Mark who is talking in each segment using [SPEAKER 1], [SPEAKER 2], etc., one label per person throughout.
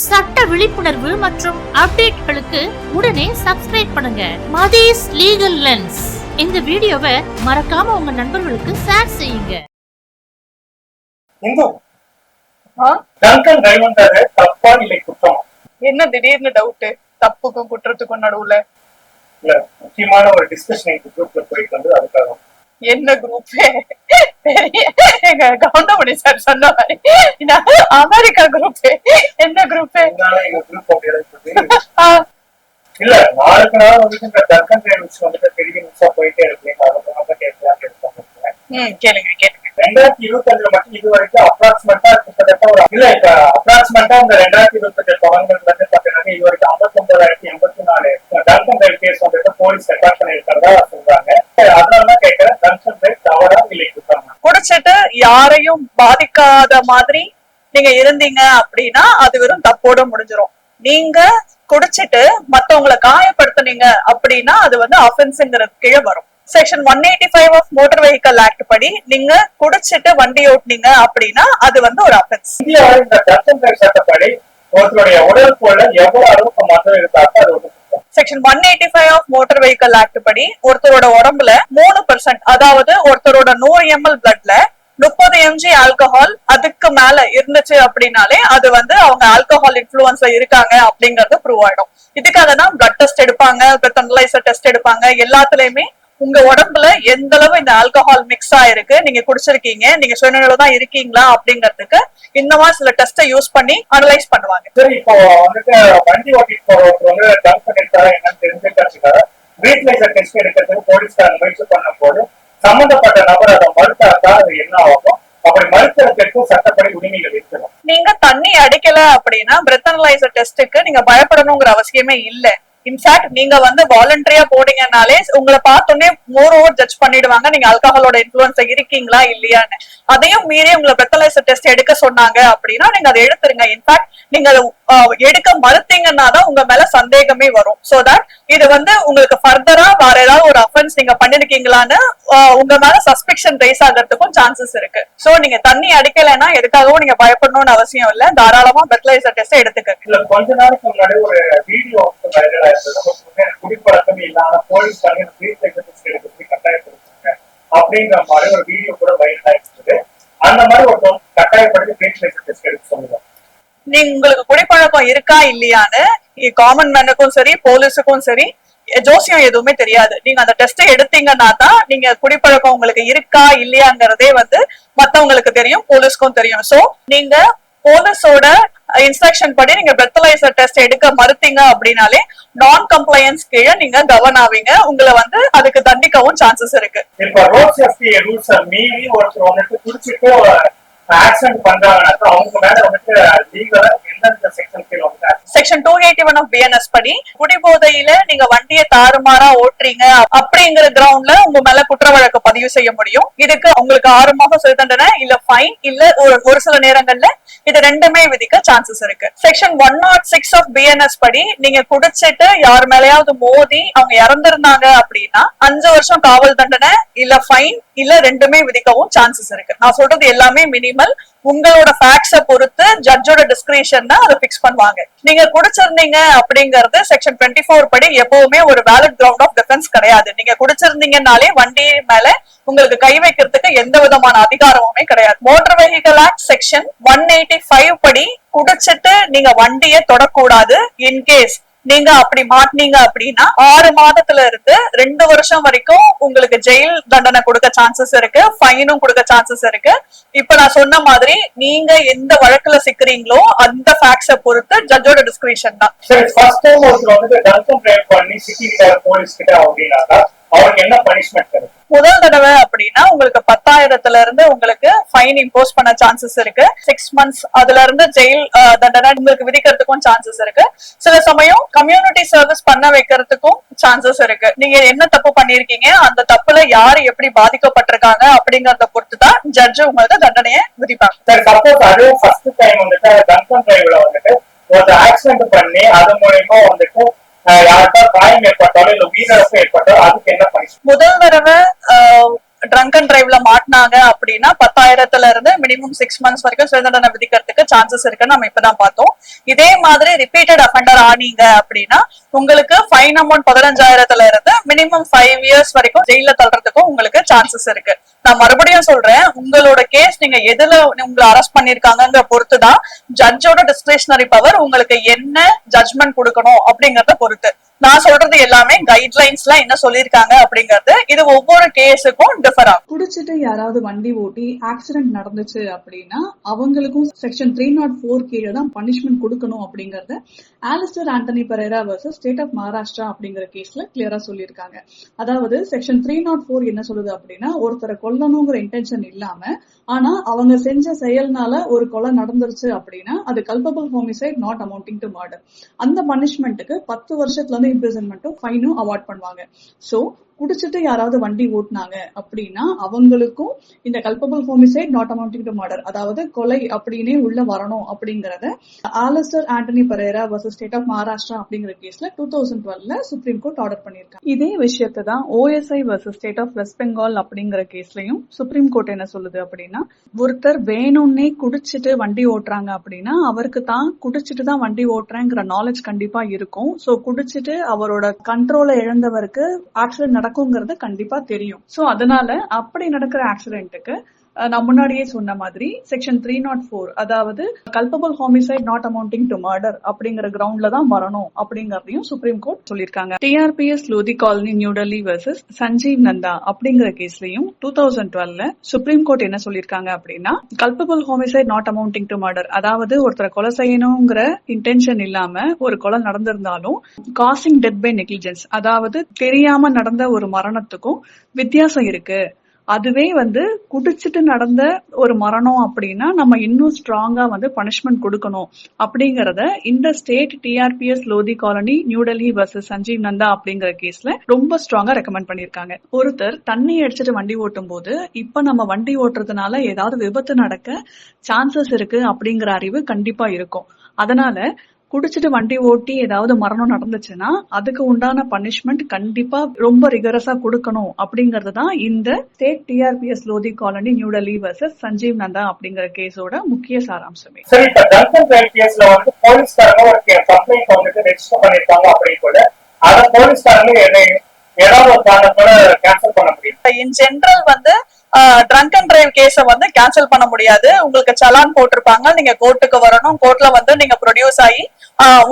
[SPEAKER 1] சட்ட விழிப்புணர்வு மற்றும் அப்டேட்களுக்கு உடனே சப்ஸ்கிரைப் பண்ணுங்க மதீஸ் லீகல் லென்ஸ். இந்த வீடியோவை மறக்காம உங்க நண்பர்களுக்கு ஷேர் செய்யுங்க.
[SPEAKER 2] தப்பா இல்லை குற்றம்
[SPEAKER 3] என்ன திடீர்னு டவுட்? தப்புக்கும் குற்றத்துக்கும் நடுவுல
[SPEAKER 2] இல்ல முக்கியமான ஒரு டிஸ்கஷன் குரூப்ல போயிட்டு வந்து அதுக்காக.
[SPEAKER 3] என்ன குரூப்? பெரிய கவுண்டமணி சார் சொன்ன மாதிரி அமெரிக்கா குரூப். என்ன குரூப்?
[SPEAKER 2] எங்க குரூப் இல்ல நாளுக்கு நாள் வந்து இந்த தர்க்கன் ட்ரைவர்ஸ் வந்துட்டு பெரிய நியூஸா போயிட்டே இருக்கு.
[SPEAKER 3] கேளுங்க கேளுங்க.
[SPEAKER 2] 2025 மட்டும் இது வரைக்கும் அப்ராக்சிமேட்டா கிட்டத்தட்ட ஒரு இல்ல இப்ப அப்ராக்சிமேட்டா இந்த 2028 தொடங்குறதுல இருந்து பாத்தீங்கன்னா இது வரைக்கும் 59,084 டர்க்கன் ட்ரைவ் கேஸ் வந்துட்டு போலீஸ் ரெக்கார்ட் பண்ணிருக்கிறதா சொல்றாங்க. அதனாலதான் கேட்கிறேன், டர்க்கன் ட்ரைவ் தவறா இல்லை குற்றம்?
[SPEAKER 3] குடிச்சிட்டு யாரையும் பாதிக்காத மாதிரி நீங்க இருந்தீங்க அப்படின்னா அது வெறும் தப்போட முடிஞ்சிரும். நீங்க குடிச்சிட்டு மத்தவங்களை காயப்படுத்துனீங்க அப்படின்னா அது வந்து அஃபென்ஸ்ங்கிறது கீழே வரும். Section 185 of motor vehicle act படி நீங்க குடிச்சிட்டு வண்டி ஓட்டுனீங்க அப்படின்னா அது வந்து ஒரு அஃபென்ஸ்.
[SPEAKER 2] இந்தியாவில் இந்த டர்க்கன் ட்ரைவ் சட்டப்படி ஒருத்தருடைய உடலுக்குள்ள எவ்வளவு அளவுக்கு மதம் இருந்தாக்க அது ஒரு
[SPEAKER 3] section 185 of motor vehicle act படி ஒருத்தரோட உடம்புல 3%, அதாவது ஒருத்தரோட 100 ml பிளட்ல 30 mg ஆல்கஹால் அதுக்கு மேல இருந்துச்சு அப்படின்னாலே அது வந்து அவங்க ஆல்கஹால் இன்ஃபுளுன்ஸ்ல இருக்காங்க அப்படிங்கறது ப்ரூவ் ஆயிடும். இதுக்காக தான் பிளட் டெஸ்ட் எடுப்பாங்க, பிரெத் அனலைசர் டெஸ்ட் எடுப்பாங்க. எல்லாத்துலயுமே உங்க உடம்புல எந்த அளவு இந்த ஆல்கஹால் மிக்ஸ் ஆயிருக்கு, நீங்க குடிச்சிருக்கீங்க, நீங்க சுயநிலையில தான் இருக்கீங்களா அப்படிங்கறதுக்கு இந்த மாதிரி சில டெஸ்ட்டை யூஸ் பண்ணி அனலைஸ் பண்ணுவாங்க.
[SPEAKER 2] சரி, இப்போ வந்துட்டு வண்டி ஓட்டிட்டு போறவங்க வந்து டங்க் பண்ணிருக்காரு என்னன்னு தெரிஞ்சுக்கிறதுக்காக பிரீத்லைசர் டெஸ்ட் எடுக்கிறதுக்கு போலீஸ்கார முயற்சி பண்ணும் போது சம்பந்தப்பட்ட நபர் அதை மறுத்தாக்கா அது என்ன ஆகும்? அப்படி மறுக்கிறதுக்கு சட்டப்படி உரிமைகள் இருக்கணும்.
[SPEAKER 3] நீங்க தண்ணி அடிக்கல அப்படின்னா பிரெத் அனலைசர் டெஸ்ட்டுக்கு நீங்க பயப்படணுங்கிற அவசியமே இல்லை. இன்ஃபேக்ட் நீங்க வந்து வாலண்டரியா போனீங்கன்னாலே உங்களை பார்த்தோன்னே மோர் ஓவர் ஜட்ஜ் பண்ணிடுவாங்க நீங்க ஆல்கஹாலோட இன்ஃபுளுன்ஸ் இருக்கீங்களா இல்லையான்னு. அதையும் மீறி உங்களை பிரெத் அனலைசர் டெஸ்ட் எடுக்க சொன்னாங்க அப்படின்னா நீங்க அதை எடுத்துருங்க. இன்ஃபேக்ட் நீங்க அதை எடுக்க மறுத்தீங்கன்னா தான் உங்க மேல சந்தேகமே வரும். சோ தட் இது வந்து உங்களுக்கு ஃபர்தரா வேற ஏதாவது ஒரு அஃபென்ஸ் நீங்க பண்ணிருக்கீங்களான்னு உங்க மேல சஸ்பெக்ஷன் ரைஸ் ஆகிறதுக்கும் சான்சஸ் இருக்கு. சோ நீங்க தண்ணி அடிக்கலைன்னா எதுக்காகவும் நீங்க பயப்படணும்னு அவசியம் இல்ல. தாராளமா பிரெத் அனலைசர் டெஸ்ட் எடுத்துக்க.
[SPEAKER 2] இல்ல கொஞ்ச நாளைக்கு முன்னாடி ஒரு வீடியோ குடிப்பழக்கம் இல்லாத போலீஸ் கட்டாயப்படுத்தாங்க அப்படிங்கிற மாதிரி ஒரு வீடியோ கூட வைரல் ஆயிடுச்சு. அந்த மாதிரி ஒரு கட்டாயப்படுத்தி பிரீத்லைசர் டெஸ்ட் எடுக்க சொல்லுவாங்க.
[SPEAKER 3] நீங்க உங்களுக்கு குடிப்பழக்கம் இருக்கா இல்லையான்னு காமன் மேனுக்கும் சரி போலீஸுக்கும் சரி ஜோசியம் எதுவுமே தெரியாது. நீங்க அந்த டெஸ்ட் எடுத்தீங்கன்னா தான் நீங்க குடிப்பழக்கம் உங்களுக்கு இருக்கா இல்லையாங்கிறதே வந்து மத்தவங்களுக்கு தெரியும், போலீஸ்க்கும் தெரியும். சோ நீங்க போலீஸோட இன்ஸ்ட்ரக்ஷன் படி நீங்க பிரெத் அனலைசர் டெஸ்ட் எடுக்க மறுத்தீங்க அப்படின்னாலே நான் கம்ப்ளையன்ஸ் கீழே நீங்க கவர்ன் ஆவீங்க. உங்களை வந்து அதுக்கு தண்டிக்கவும் சான்சஸ் இருக்கு.
[SPEAKER 2] இப்ப ரோட் சேஃப்டி ரூல்ஸ் மீறி ஒருத்தர் வந்துட்டு குடிச்சிட்டு ஆக்சிடென்ட் பண்றாங்கன்னா அவங்க மேல வந்துட்டு லீகலா எந்தெந்த செக்ஷன் கீழ வந்து
[SPEAKER 3] செக்ஷன் 281 ஆஃப் BNS படி குடிபோதையில நீங்க வண்டியை தாறுமாறா ஓட்டுறீங்க அப்படிங்கிற கிரவுண்ட்ல உங்க மேல குற்ற வழக்கு பதிவு செய்ய முடியும். இதுக்கு உங்களுக்கு 6 மாதம் சிறை தண்டனை இல்ல ஃபைன் இல்ல ஒரு சில நேரங்கள்ல இது ரெண்டுமே விதிக்க சான்சஸ் இருக்கு. செக்ஷன் 106 ஆஃப் BNS படி நீங்க குடிச்சிட்டு யார் மேலயாவது மோதி அவங்க இறந்திருந்தாங்க அப்படின்னா 5 வருஷம் காவல் தண்டனை இல்ல ஃபைன் இல்ல ரெண்டுமே விதிக்கவும் சான்சஸ் இருக்கு. நான் சொல்றது எல்லாமே மினிமல். உங்களோட ஃபேக்ட்ஸ பொறுத்து ஜட்ஜோட டிஸ்கிரிஷன் தான் அதை பிக்ஸ் பண்ணுவாங்க. நீங்க குடிச்சிருந்தீங்க அப்படிங்கறது செக்ஷன் 24 படி எப்பவுமே ஒரு வேலிட் கிரவுண்ட் ஆஃப் டிஃபென்ஸ் கிடையாது. நீங்க குடிச்சிருந்தீங்கன்னாலே வண்டி மேல உங்களுக்கு கை வைக்கிறதுக்கு எந்த விதமான அதிகாரமுமே கிடையாது. மோட்டார் வெஹிக்கல் ஆக்ட் செக்ஷன் 185 படி குடிச்சிட்டு நீங்க வண்டியை தொடக்கூடாது. இன்கேஸ் நீங்க அப்படி மாட்டினீங்க அப்படின்னா 6 மாதத்துல இருந்து 2 வருஷம் வரைக்கும் உங்களுக்கு ஜெயில் தண்டனை கொடுக்க சான்சஸ் இருக்கு, ஃபைனும் கொடுக்க சான்சஸ் இருக்கு. இப்ப நான் சொன்ன மாதிரி நீங்க எந்த வழக்குல சிக்கிறீங்களோ அந்த ஃபேக்ட்ஸ பொறுத்து ஜட்ஜோட டிஸ்கிரிஷன் தான்.
[SPEAKER 2] சரி, ஃபர்ஸ்ட் டைம் ஒருத்தர் வந்து டர்க்கன் ட்ரைவ் பண்ணி சிட்டில போலீஸ் கிட்ட அப்படின்னாக்கா அவருக்கு என்ன பனிஷ்மென்ட் இருக்கு?
[SPEAKER 3] முதல் தடவை அப்படின்னா உங்களுக்கு 10,000 இருந்து உங்களுக்கு ஃபைன் இம்போஸ் பண்ண சான்சஸ் இருக்கு. 6 months அதுல இருந்து ஜெயில் தண்டனை உங்களுக்கு விதிக்கிறதுக்கும் சான்சஸ் இருக்கு. சில சமயம் கம்யூனிட்டி சர்வீஸ் பண்ண வைக்கிறதுக்கும் சான்சஸ் இருக்கு. நீங்க என்ன தப்பு பண்ணிருக்கீங்க, அந்த தப்புல யாரு எப்படி பாதிக்கப்பட்டிருக்காங்க அப்படிங்கறத பொறுத்து தான் ஜட்ஜ் உங்களுக்கு தண்டனையை விதிப்பாங்க.
[SPEAKER 2] சரி, சப்போஸ் அதே ஃபர்ஸ்ட் டைம் வந்துட்டு டர்க்கன் ட்ரைவ்ல வந்துட்டு ஒரு ஆக்சிடென்ட் பண்ணி அது மூலமா வந்துட்டு யாருக்கா காயம் ஏற்பட்டாலும் இல்ல உயிரிழப்பு ஏற்பட்டாலும் அதுக்கு என்ன பனிஷ்மென்ட்?
[SPEAKER 3] முதல் தடவை ட்ரங்க் அண்ட் டிரைவ்ல மாட்டினாங்க அப்படின்னா 10,000 இருந்து மினிமம் 6 months வரைக்கும் சிறை தண்டனை விதிக்கிறதுக்கு சான்சஸ் இருக்குன்னு நம்ம இப்பதான் பார்த்தோம். இதே மாதிரி ரிப்பீட்டட் அஃபெண்டர் ஆனீங்க அப்படின்னா உங்களுக்கு ஃபைன் அமௌண்ட் 15,000 இருந்து மினிமம் 5 years வரைக்கும் ஜெயில தள்ளுறதுக்கும் உங்களுக்கு சான்சஸ் இருக்கு. நான் மறுபடியும் சொல்றேன், உங்களோட கேஸ் நீங்க எதுல உங்களை அரெஸ்ட் பண்ணிருக்காங்க பொறுத்துதான் ஜட்ஜோட டிஸ்கிரிஷனரி பவர் உங்களுக்கு என்ன ஜட்ஜ்மெண்ட் கொடுக்கணும் அப்படிங்கறத பொறுத்து. நான் சொல்றது எல்லாமே கைட்லைன்ஸ்ல என்ன சொல்லிருக்காங்க அப்படிங்கறது இது ஒவ்வொரு கேஸுக்கும் டிஃபர் ஆகும்.
[SPEAKER 4] குடிச்சிட்டு யாராவது வண்டி ஓட்டி ஆக்சிடென்ட் நடந்துச்சு அப்படின்னா அவங்களுக்கும் செக்ஷன் 304 கீழே தான் பனிஷ்மெண்ட் கொடுக்கணும் அப்படிங்கறத Alistair Anthony Pereira versus state of Maharashtra அப்படிங்கிற கேஸ்ல கிளியரா சொல்லியிருக்காங்க. அதாவது செக்ஷன் 304 என்ன சொல்லுது அப்படின்னா, ஒருத்தரை கொல்லணுங்கிற இன்டென்ஷன் இல்லாம ஆனா அவங்க செஞ்ச செயல்னால ஒரு கொலை நடந்துருச்சு அப்படின்னா அது culpable homicide not amounting to murder. அந்த பனிஷ்மெண்ட்டுக்கு 10 வருஷத்துல இருந்து இம்ப்ரிசன்மெண்ட்டும் ஃபைனும் அவார்ட் பண்ணுவாங்க. சோ குடிச்சிட்டு யாராவது வண்டி ஓட்டினாங்க அப்படின்னா அவங்களுக்கும் இந்த culpable homicide not amounting to murder, அதாவது கொலை அப்படின்னே உள்ள வரணும் அப்படிங்கறத Alistair Anthony Pereira versus state of Maharashtra அப்படிங்கிற கேஸ்ல 2012 சுப்ரீம் கோர்ட் ஆர்டர் பண்ணிருக்காங்க. இதே விஷயத்தை தான் OSI versus state of West Bengal அப்படிங்கிற கேஸ்லயும் சுப்ரீம் கோர்ட் என்ன சொல்லுது அப்படின்னா, ஒருத்தர் வேணும்னே குடிச்சிட்டு வண்டி ஓட்டுறாங்க அப்படின்னா அவருக்கு தான் குடிச்சிட்டு தான் வண்டி ஓட்டுறேங்கிற நாலேஜ் கண்டிப்பா இருக்கும். சோ குடிச்சிட்டு அவரோட கண்ட்ரோலை இழந்தவருக்கு ஆக்சிடென்ட் நடக்குங்கிறது கண்டிப்பா தெரியும். சோ அதனால அப்படி நடக்கிற ஆக்சிடென்ட்டுக்கு நான் முன்னாடியே சொன்ன மாதிரி செக்ஷன் 304, அதாவது culpable homicide not amounting to murder அப்படிங்கிற கிரவுண்ட்ல தான் வரணும் அப்படிங்கறதையும் சுப்ரீம் கோர்ட் சொல்லிருக்காங்க. TRPS Lodhi colony new Delhi versus Sanjeev Nanda அப்படிங்கிற கேஸ்லயும் 2012 சுப்ரீம் கோர்ட் என்ன சொல்லிருக்காங்க அப்படின்னா, culpable homicide not amounting to murder, அதாவது ஒருத்தரை கொலை செய்யணுங்கிற இன்டென்ஷன் இல்லாம ஒரு கொலை நடந்திருந்தாலும் காசிங் டெத் பை நெக்லிஜென்ஸ், அதாவது தெரியாம நடந்த ஒரு மரணத்துக்கும் வித்தியாசம் இருக்கு. அதுவே குடிச்சிட்டு நடந்த ஒரு மரணம் அப்படின்னா நம்ம இன்னும் ஸ்ட்ராங்கா பனிஷ்மெண்ட் கொடுக்கணும் அப்படிங்கறத இந்த state TRPS Lodhi colony new Delhi versus Sanjeev Nanda அப்படிங்கிற கேஸ்ல ரொம்ப ஸ்ட்ராங்கா ரெக்கமெண்ட் பண்ணிருக்காங்க. ஒருத்தர் தண்ணி அடிச்சிட்டு வண்டி ஓட்டும் போது இப்ப நம்ம வண்டி ஓட்டுறதுனால ஏதாவது விபத்து நடக்க சான்சஸ் இருக்கு அப்படிங்கிற அறிவு கண்டிப்பா இருக்கும். அதனால குடிச்சிட்டு வண்டி ஓட்டி ஏதாவது மரணம் நடந்துச்சுன்னா அதுக்கு உண்டான பனிஷ்மெண்ட் கண்டிப்பா ரொம்ப ரிகரஸா கொடுக்கணும் அப்படிங்கறது தான் இந்த state TRPS Lodhi colony new Delhi versus Sanjeev Nanda அப்படிங்கிற கேஸோட முக்கிய சாராம்சமே.
[SPEAKER 2] சரி, இப்ப ட்ரங்க் அண்ட் டிரைவ் கேஸ்ல போலீஸ்காரங்க ஒரு கம்ப்ளைண்ட் ரெஜிஸ்டர் பண்ணிருக்காங்க அப்படின்னு கூட அத போலீஸ்காரங்க ஏதாவது ஒரு காரணத்தோட கேன்சல் பண்ண முடியும்.
[SPEAKER 3] In general drunk and drive கேஸ கேன்சல் பண்ண முடியாது. உங்களுக்கு சலான் போட்டிருப்பாங்க, நீங்க கோர்ட்டுக்கு வரணும், கோர்ட்ல நீங்க ப்ரொடியூஸ் ஆகி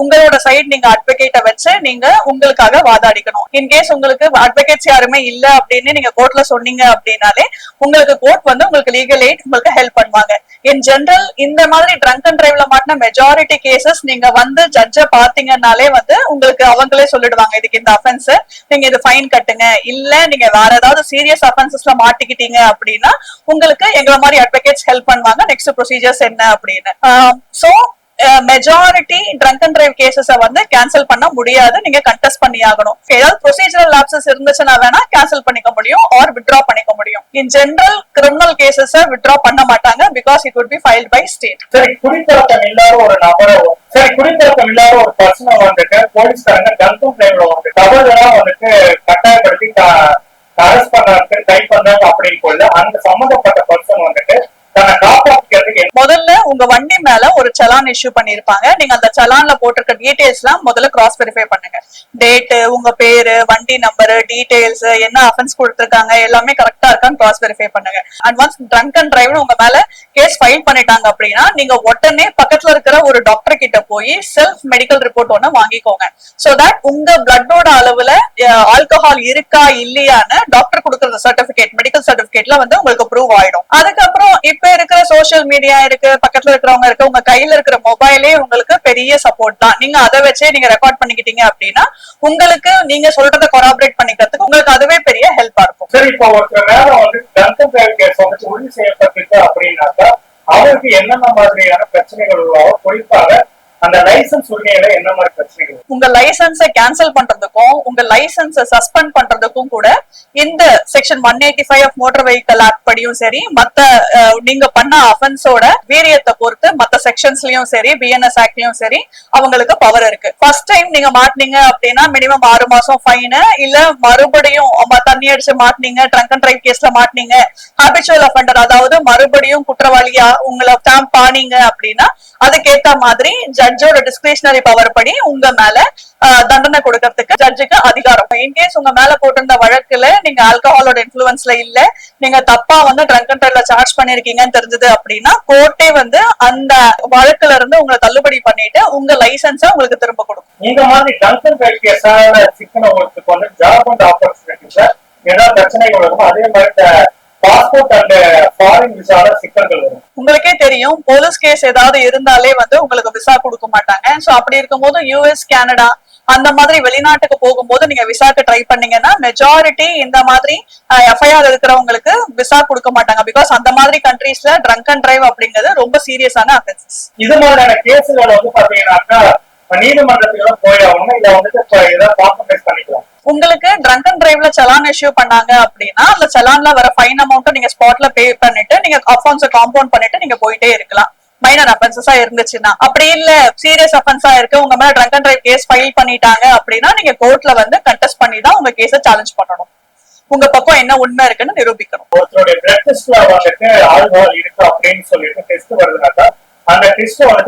[SPEAKER 3] உங்களோட சைடு நீங்க அட்வொகேட்டை வச்சு நீங்க உங்களுக்காக வாதாடிக்கணும். இன்கேஸ் உங்களுக்கு அட்வொகேட்ஸ் யாருமே இல்ல அப்படின்னு நீங்க கோர்ட்ல சொன்னீங்க அப்படின்னாலே உங்களுக்கு கோர்ட் உங்களுக்கு லீகல் எய்ட் உங்களுக்கு ஹெல்ப் பண்ணுவாங்க. இன் ஜெனரல் இந்த மாதிரி ட்ரங்க் அண்ட் டிரைவ்ல மாட்டின மெஜாரிட்டி கேசஸ் நீங்க ஜட்ஜ பாத்தீங்கன்னாலே உங்களுக்கு அவங்களே சொல்லிடுவாங்க, இதுக்கு இந்த அஃபென்ஸ் நீங்க இது ஃபைன் கட்டுங்க, இல்ல நீங்க வேற ஏதாவது சீரியஸ் அஃபென்சஸ்ல மாட்டிக்கிட்டீங்க அப்படின்னா உங்களுக்கு எங்களை மாதிரி அட்வொகேட்ஸ் ஹெல்ப் பண்ணுவாங்க நெக்ஸ்ட் ப்ரொசீஜர்ஸ் என்ன அப்படின்னு. So majority drunk and drive cases cancel பண்ண முடியாது, நீங்க கண்டெஸ்ட் பண்ணி ஆகணும். ஏதாவது ப்ரொசீஜரல் லாப்சஸ் இருந்துச்சுன்னா வேணா கேன்சல் பண்ணிக்க முடியும் ஆர் வித்ட்ரா பண்ணிக்க முடியும். இன் ஜெனரல் கிரிமினல் கேசஸ வித்ட்ரா பண்ண மாட்டாங்க, because it would be filed by state.
[SPEAKER 2] சரி, குடிப்பழக்கம் இல்லாத ஒரு நபரை குடிப்பழக்கம் இல்லாத ஒரு பர்சனை போலீஸ்காரங்க ட்ரங்க் அண்ட் டிரைவ்ல தவறுதலா கட்டாயப்படுத்தி அரெஸ்ட் பண்றதுக்கு ட்ரை பண்றாங்க அப்படின்னு கொள்ள அந்த சம்பந்தப்பட்ட பர்சன்
[SPEAKER 3] முதல்ல உங்க வண்டி மேல ஒரு சலான் இஷ்யூ பண்ணிருப்பாங்க. நீங்க அந்த சலான்ல போட்டிருக்க டீடைல்ஸ் எல்லாம் முதல்ல கிராஸ் வெரிஃபை பண்ணுங்க. டேட், உங்க பேரு, வண்டி நம்பர், டீடைல்ஸ், என்ன அஃபென்ஸ் கொடுத்திருக்காங்க எல்லாமே கரெக்டா இருக்கான்னு கிராஸ் வெரிஃபை பண்ணுங்க. And once drunk and drive உங்க மேல கேஸ் ஃபைல் பண்ணிட்டாங்க அப்படின்னா நீங்க உடனே பக்கத்துல இருக்கிற ஒரு டாக்டர் கிட்ட போய் செல்ஃப் மெடிக்கல் ரிப்போர்ட் ஒண்ணு வாங்கிக்கோங்க. சோ தட் உங்க பிளட்டோட அளவுல ஆல்கஹால் இருக்கா இல்லையான்னு டாக்டர் கொடுக்கற சர்டிபிகேட், மெடிக்கல் சர்டிபிகேட்ல உங்களுக்கு ப்ரூவ் ஆயிடும். அதுக்கப்புறம் இப்ப இருக்கிற சோசியல் மீடியா இருக்கு, பக்கத்துல இருக்கிறவங்க இருக்கு, உங்க கையில இருக்கிற மொபைலே உங்களுக்கு பெரிய சப்போர்ட் தான். நீங்க அதை வச்சே நீங்க ரெக்கார்ட் பண்ணிக்கிட்டீங்க அப்படின்னா உங்களுக்கு நீங்க சொல்றதை கொராபரேட் பண்ணிக்கிறதுக்கு உங்களுக்கு அதுவே பெரிய ஹெல்ப்பா இருக்கும்.
[SPEAKER 2] சரி, இப்போ ஒரு நேரம் ட்ரங்க் அண்ட் டிரைவ் கேஸ் உறுதி செய்யப்பட்டிருக்கு அப்படின்னாக்கா அவருக்கு என்னென்ன மாதிரியான பிரச்சனைகள் உள்ளவோ, குறிப்பாக அந்த லைசன்ஸ் உரிமையில என்ன மாதிரி பிரச்சனைகள்?
[SPEAKER 3] உங்க லைசன்ஸை கேன்சல் பண்றதுக்கும் உங்க லைசன்ஸை சஸ்பெண்ட் பண்றதுக்கும் கூட இந்த section 185 of motor vehicle act படியும் சரி, மத்த நீங்க பண்ண அஃபென்ஸோட வீரியத்தை பொறுத்து மத்த செக்ஷன்ஸ்லயும் சரி, பிஎன்எஸ் ஆக்ட்லயும் சரி அவங்களுக்கு பவர் இருக்கு. ஃபர்ஸ்ட் டைம் நீங்க மாட்டினீங்க அப்படின்னா மினிமம் 6 மாசம் ஃபைனு, இல்ல மறுபடியும் தண்ணி அடிச்சு மாட்டினீங்க, ட்ரங்க் அண்ட் டிரைவ் கேஸ்ல மாட்டினீங்க, ஹாபிச்சுவல் அஃபெண்டர் அதாவது மறுபடியும் குற்றவாளியா உங்களை ஸ்டாம்ப் பானீங்க அப்படின்னா அதுக்கேத்த மாதிரி ஜட்ஜோட டிஸ்கிரிஷனரி பவர் படி உங்க மேல தண்டனை கொடுக்கறதுக்கு ஜட்ஜுக்கு அதிகாரம். இன்கேஸ் உங்க மேல போட்டிருந்த வழக்குல நீங்க ஆல்கஹாலோட இன்ஃபுளுன்ஸ்ல இல்ல, நீங்க தப்பா ட்ரங்க் அண்ட் டிரைவ்ல சார்ஜ் பண்ணிருக்கீங்கன்னு தெரிஞ்சது அப்படின்னா கோர்ட்டே அந்த வழக்குல இருந்து உங்களை தள்ளுபடி பண்ணிட்டு உங்க லைசன்ஸ உங்களுக்கு திரும்ப கொடுக்கும்.
[SPEAKER 2] இந்த மாதிரி ட்ரங்க் அண்ட் டிரைவ் கேஸால சிக்கனவங்களுக்கு ஜாப் அண்ட் ஆப்பர்ச்சுனிட்டிஸ்ல ஏதாவது பிரச்சனைகள் வரும். அதே மாதிரி பாஸ்போர்ட் அண்ட் ஃபாரின் விசால சிக்கல்கள் வரும்.
[SPEAKER 3] உங்களுக்கே தெரியும், போலீஸ் கேஸ் ஏதாவது இருந்தாலே உங்களுக்கு விசா கொடுக்க மாட்டாங்க. சோ அப்படி இருக்கும்போது யூஎஸ், கனடா அந்த மாதிரி வெளிநாட்டுக்கு போகும்போது நீங்க விசாக்கு ட்ரை பண்ணீங்கன்னா மெஜாரிட்டி இந்த மாதிரி எஃப்ஐஆர் இருக்கிறவங்களுக்கு விசா கொடுக்க மாட்டாங்க. பிகாஸ் அந்த மாதிரி கண்ட்ரீஸ்ல ட்ரங்க் அண்ட் டிரைவ் அப்படிங்கிறது ரொம்ப சீரியஸான அஃபென்சஸ்.
[SPEAKER 2] இது மாதிரியான கேஸுகள் பாத்தீங்கன்னாக்கா நீதிமன்றத்துக்கு போய் ஆகணும், இல்ல ஏதாவது காம்ப்ரமைஸ் பண்ணிக்கலாம்.
[SPEAKER 3] உங்களுக்கு ட்ரங்க் அண்ட் டிரைவ்ல சலான் இஷ்யூ பண்ணாங்க அப்படின்னா அந்த சலான்ல வர ஃபைன் அமௌண்ட் நீங்க ஸ்பாட்ல பே பண்ணிட்டு நீங்க அஃபென்ஸ் காம்பவுண்ட் பண்ணிட்டு நீங்க போயிட்டே இருக்கலாம். மைனர் அஃபென்சஸா இருந்துச்சுன்னா. அப்படி இல்ல சீரியஸ் அஃபென்ஸா இருக்கு, உங்க மேல drunk and drive case file பண்ணிட்டாங்க அப்படின்னா நீங்க கோர்ட்ல கண்டெஸ்ட் பண்ணி தான் உங்க கேஸை சேலஞ்ச் பண்ணணும். உங்க பக்கம் என்ன உண்மை இருக்குன்னு நிரூபிக்கணும்.
[SPEAKER 2] ஒருத்தருடைய பிளட் டெஸ்ட்ல ஆல்கஹால் இருக்கு அப்படின்னு சொல்லிட்டு டெஸ்ட் வருதுனாக்கா அந்த டெஸ்ட் அவர்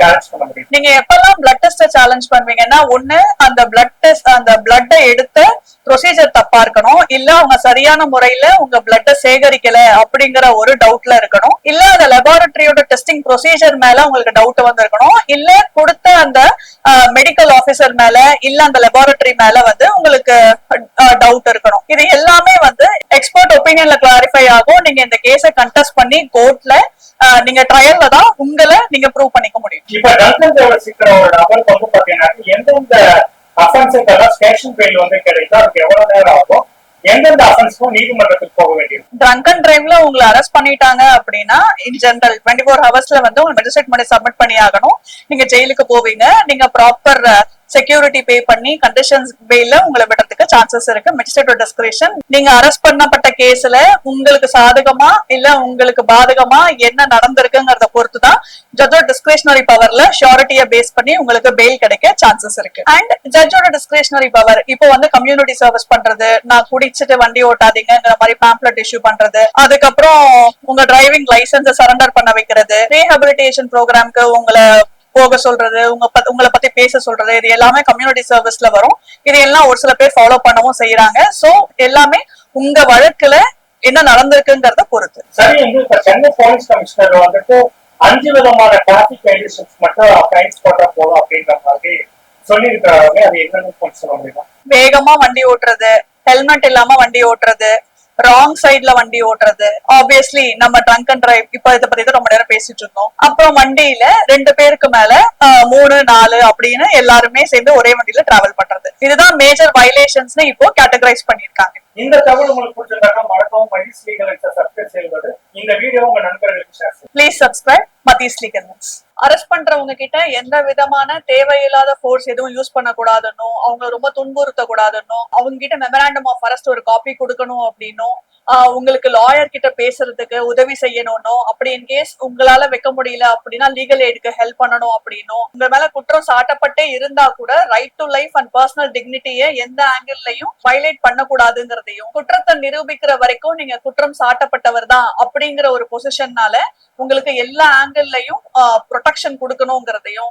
[SPEAKER 2] சேலஞ்ச் பண்ண முடியும்.
[SPEAKER 3] நீங்க எப்பெல்லாம் பிளட் டெஸ்ட சேலஞ்ச் பண்ணுவீங்கன்னா, ஒண்ணு அந்த பிளட் டெஸ்ட் அந்த பிளட்டை எடுத்த ப்ரொசீஜர் தப்பா இருக்கணும், இல்ல அவங்க சரியான முறையில உங்க பிளட்டை சேகரிக்கல அப்படிங்கிற ஒரு டவுட்ல இருக்கணும், இல்ல அந்த லெபார்டரியோட டெஸ்டிங் ப்ரொசீஜர் மேல உங்களுக்கு டவுட் இருக்கணும், இல்ல கொடுத்த அந்த மெடிக்கல் ஆபீசர் மேல இல்ல அந்த லெபார்டரி மேல உங்களுக்கு டவுட் இருக்கணும். இது எல்லாமே எக்ஸ்பர்ட் ஒப்பீனியன்ல கிளாரிஃபை ஆகும். நீங்க இந்த கேஸை கண்டெஸ்ட் பண்ணி கோர்ட்ல நீங்க ட்ரையல்ல தான் உங்களை நீங்க ப்ரூவ் பண்ணிக்க முடியும்.
[SPEAKER 2] இப்ப ட்ரங்க் சிக்கிற ஒரு நபருக்கு பாத்தீங்கன்னா எந்தெந்த அஃபென்ஸுக்கெல்லாம் ஸ்டேஷன் பெயில் கிடைக்கும், அதுக்கு எவ்வளவு நேரம் ஆகும், எந்தெந்த அஃபென்ஸ்க்கும் நீதிமன்றத்துக்கு போக வேண்டியது?
[SPEAKER 3] ட்ரங்க் அண்ட் டிரைவ்ல உங்களை அரெஸ்ட் பண்ணிட்டாங்க அப்படின்னா இன் ஜெனரல் 24 ஹவர்ஸ்ல உங்க மெஜிஸ்ட்ரேட் பண்ணி சப்மிட் பண்ணி ஆகணும். நீங்க ஜெயிலுக்கு போவீங்க. நீங்க ப்ராப்பர் செக்யூரிட்டி பே பண்ணி கண்டிஷன்ஸ் பேல உங்களை விடுறதுக்கு சான்சஸ் இருக்கு. மெஜிஸ்ட்ரேட்டோட டிஸ்கிரிஷன். நீங்க அரெஸ்ட் பண்ணப்பட்ட கேஸ்ல உங்களுக்கு சாதகமா இல்ல உங்களுக்கு பாதகமா என்ன நடந்திருக்குங்கிறத பொறுத்து தான் ஜட்ஜோட டிஸ்கிரிஷனரி பவர்ல ஷூரிட்டியை பேஸ் பண்ணி உங்களுக்கு பெயில் கிடைக்க சான்சஸ் இருக்கு. அண்ட் ஜட்ஜோட டிஸ்கிரிஷனரி பவர் இப்போ கம்யூனிட்டி சர்வீஸ் பண்றது, நான் குடிச்சிட்டு வண்டி ஓட்டாதீங்கிற மாதிரி பேம்ப்ளெட் இஷ்யூ பண்றது, அதுக்கப்புறம் உங்க டிரைவிங் லைசன்ஸை சரண்டர் பண்ண வைக்கிறது, ரீஹபிலிட்டேஷன் ப்ரோக்ராம்க்கு உங்களை போக சொல்றது, உங்களை பத்தி பேச சொல்றது, இது எல்லாமே கம்யூனிட்டி சர்வீஸ்ல வரும். இது எல்லாம் ஒரு சில பேர் ஃபாலோ பண்ணவும் செய்யறாங்க. சோ எல்லாமே உங்க வழக்குல என்ன நடந்திருக்குங்கிறத பொறுத்து.
[SPEAKER 2] சரி, இப்ப சென்னை போலீஸ் கமிஷனர் 5 விதமான டிராபிக் வைலேஷன்ஸ் மட்டும் ஃபைன்ஸ் போட்டா போதும் அப்படின்ற மாதிரி சொல்லியிருக்காங்க. அது என்னன்னு கொஞ்சம் சொல்ல முடியுமா?
[SPEAKER 3] வேகமா வண்டி ஓட்டுறது, ஹெல்மெட் இல்லாம வண்டி ஓட்டுறது, ராங் சைட்ல வண்டி ஓட்டுறது, ஆப்வியஸ்லி நம்ம ட்ரங்க் அண்ட் டிரைவ் இப்ப இதை பத்தி தான் ரொம்ப நேரம் பேசிட்டு இருந்தோம். அப்புறம் வண்டியில 2 பேருக்கு மேல 3, 4 அப்படின்னு எல்லாருமே சேர்ந்து ஒரே வண்டியில டிராவல் பண்றது, இதுதான் மேஜர் வயலேஷன்ஸ் இப்போ கேட்டகரைஸ் பண்ணிருக்காங்க.
[SPEAKER 2] இந்த தகவல் உங்களுக்கு பிடிச்சிருந்தாக்கா மறக்காம மதீஸ் லீகல் சப்ஸ்கிரைப் செய்வது. இந்த வீடியோ உங்க நண்பர்களுக்கு ஷேர் பண்ணுங்க.
[SPEAKER 3] Please subscribe Mathi's legal. Arrest பண்றவங்க கிட்ட எந்த விதமான தேவையில்லாத ஃபோர்ஸ் எதுவும் யூஸ் பண்ண கூடாதுன்னு, அவங்க ரொம்ப துன்புறுத்த கூடாதுன்னு, அவங்க கிட்ட மெமராண்டம் ஆஃப் அரெஸ்ட் ஒரு காப்பி கொடுக்கணும் அப்படின்னும், உங்களுக்கு லாயர் கிட்ட பேசுறதுக்கு உதவி செய்யணும்னோ, அப்படி இன்கேஸ் உங்களால வைக்க முடியல அப்படின்னா லீகல் எய்டுக்கு ஹெல்ப் பண்ணணும் அப்படின்னும், உங்க மேல குற்றம் சாட்டப்பட்டே இருந்தா கூட right to life and personal டிக்னிட்டியை எந்த ஆங்கிள்லயும் வயலேட் பண்ணக்கூடாதுங்கிறதையும், குற்றத்தை நிரூபிக்கிற வரைக்கும் நீங்க குற்றம் சாட்டப்பட்டவர் தான் அப்படிங்கிற ஒரு பொசிஷன்னால உங்களுக்கு எல்லா ஆங்கிள்லயும் ப்ரொடெக்ஷன் கொடுக்கணுங்கிறதையும்